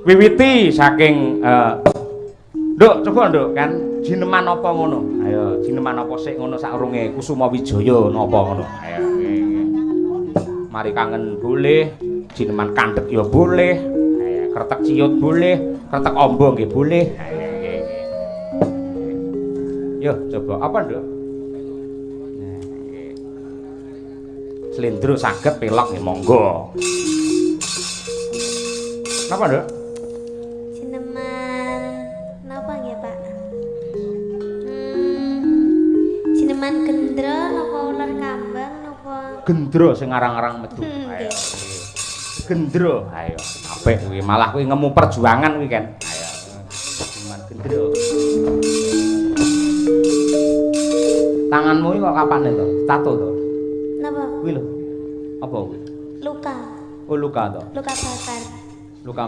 wiwiti saking Nduk, coba Nduk kan jineman apa ngono? Ayo, jineman apa sik ngono sakurunge Kusuma Wijaya napa ngono? Ayo. Mari kangen boleh, jineman kandhek ya boleh. Ayo, kretek ciut boleh, kretek amba nggih boleh. Ayo. Yo, coba apa Nduk? Nah, nggih. Slendro saged pelok nggih monggo. Napa Nduk? Gendro sing arang-arang metu. Ayo. Gendro, ayo. Apik kuwi, malah kuwi ngemu perjuangan kuwi kan. Ayo. Cuman gendro. Tanganmu iki kok kapane to? Tato to? Napa? Kuwi lho. Apa kuwi? Luka. Oh, luka to. Luka bakar. Luka